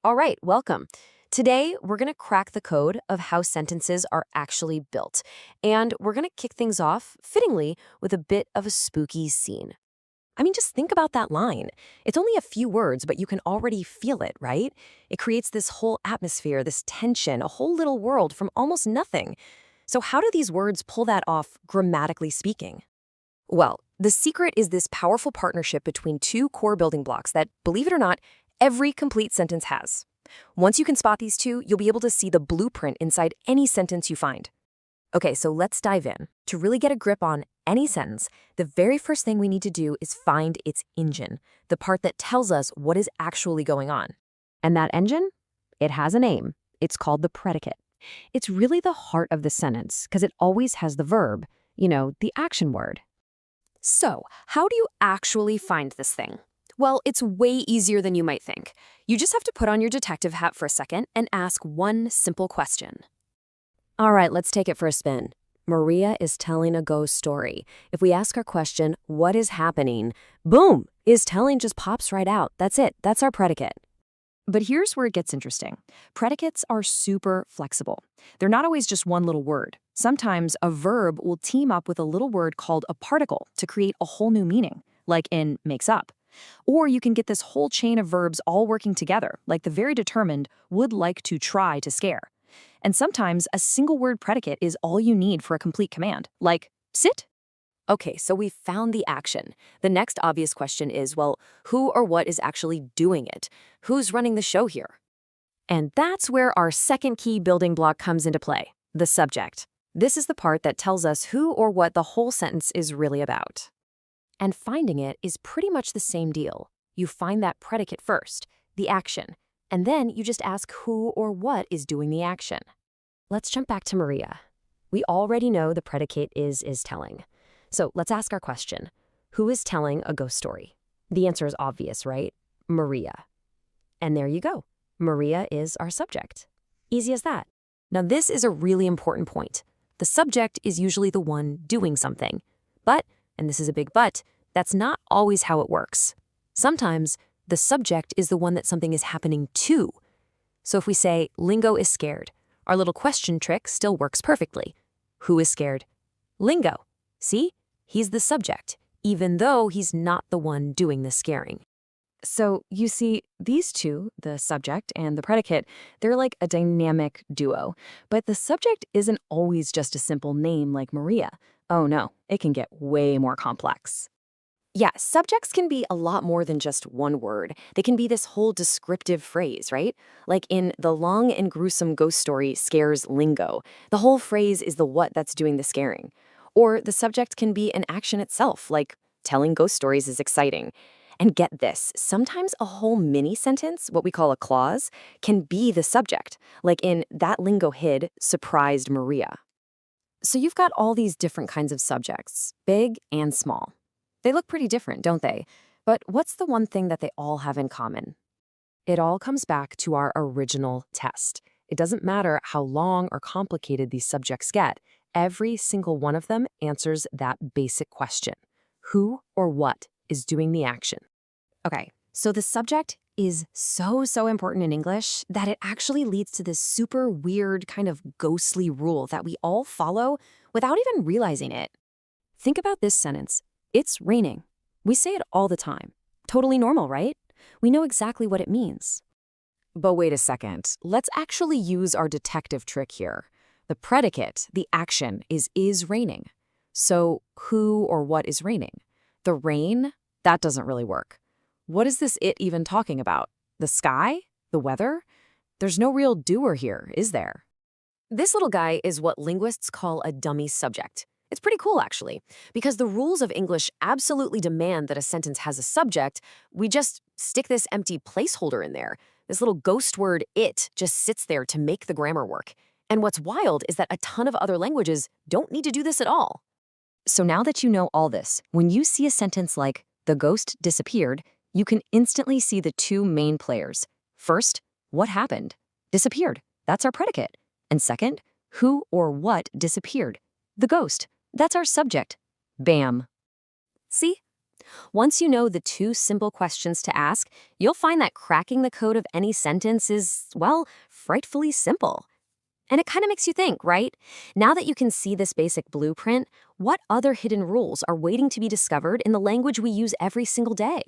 All right, welcome. Today, we're going to crack the code of how sentences are actually built. And we're going to kick things off, fittingly, with a bit of a spooky scene. I mean, just think about that line. It's only a few words, but you can already feel it, right? It creates this whole atmosphere, this tension, a whole little world from almost nothing. So how do these words pull that off, grammatically speaking? Well, the secret is this powerful partnership between two core building blocks that, believe it or not, every complete sentence has. Once you can spot these two, you'll be able to see the blueprint inside any sentence you find. Okay, so let's dive in. To really get a grip on any sentence, the very first thing we need to do is find its engine, the part that tells us what is actually going on. And that engine? It has a name. It's called the predicate. It's really the heart of the sentence because it always has the verb, the action word. So, how do you actually find this thing? Well, it's way easier than you might think. You just have to put on your detective hat for a second and ask one simple question. All right, let's take it for a spin. Maria is telling a ghost story. If we ask our question, what is happening? Boom! Is telling just pops right out. That's it. That's our predicate. But here's where it gets interesting. Predicates are super flexible. They're not always just one little word. Sometimes a verb will team up with a little word called a particle to create a whole new meaning, like in makes up. Or you can get this whole chain of verbs all working together, like the very determined would like to try to scare. And sometimes a single word predicate is all you need for a complete command, like sit. Okay, so we've found the action. The next obvious question is, well, who or what is actually doing it? Who's running the show here? And that's where our second key building block comes into play, the subject. This is the part that tells us who or what the whole sentence is really about. And finding it is pretty much the same deal. You find that predicate first, the action, and then you just ask who or what is doing the action. Let's jump back to Maria. We already know the predicate is telling. So let's ask our question. Who is telling a ghost story? The answer is obvious, right? Maria. And there you go. Maria is our subject. Easy as that. Now this is a really important point. The subject is usually the one doing something. But, and this is a big but, that's not always how it works. Sometimes the subject is the one that something is happening to. So if we say, Lingo is scared, our little question trick still works perfectly. Who is scared? Lingo. See? He's the subject, even though he's not the one doing the scaring. So you see, these two, the subject and the predicate, they're like a dynamic duo. But the subject isn't always just a simple name like Maria. Oh no, it can get way more complex. Yeah, subjects can be a lot more than just one word. They can be this whole descriptive phrase, right? Like in the long and gruesome ghost story scares Lingo. The whole phrase is the what that's doing the scaring. Or the subject can be an action itself, like telling ghost stories is exciting. And get this, sometimes a whole mini sentence, what we call a clause, can be the subject, like in that Lingo hid surprised Maria. So you've got all these different kinds of subjects, big and small. They look pretty different, don't they? But what's the one thing that they all have in common? It all comes back to our original test. It doesn't matter how long or complicated these subjects get. Every single one of them answers that basic question. Who or what is doing the action? Okay, so the subject is so important in English that it actually leads to this super weird kind of ghostly rule that we all follow without even realizing it. Think about this sentence. It's raining. We say it all the time. Totally normal, right? We know exactly what it means. But wait a second. Let's actually use our detective trick here. The predicate, the action, is raining. So who or what is raining? The rain? That doesn't really work. What is this it even talking about? The sky? The weather? There's no real doer here, is there? This little guy is what linguists call a dummy subject. It's pretty cool, actually, because the rules of English absolutely demand that a sentence has a subject. We just stick this empty placeholder in there. This little ghost word it just sits there to make the grammar work. And what's wild is that a ton of other languages don't need to do this at all. So now that you know all this, when you see a sentence like, the ghost disappeared, you can instantly see the two main players. First, what happened? Disappeared. That's our predicate. And second, who or what disappeared? The ghost. That's our subject. Bam. See? Once you know the two simple questions to ask, you'll find that cracking the code of any sentence is, well, frightfully simple. And it kind of makes you think, right? Now that you can see this basic blueprint, what other hidden rules are waiting to be discovered in the language we use every single day?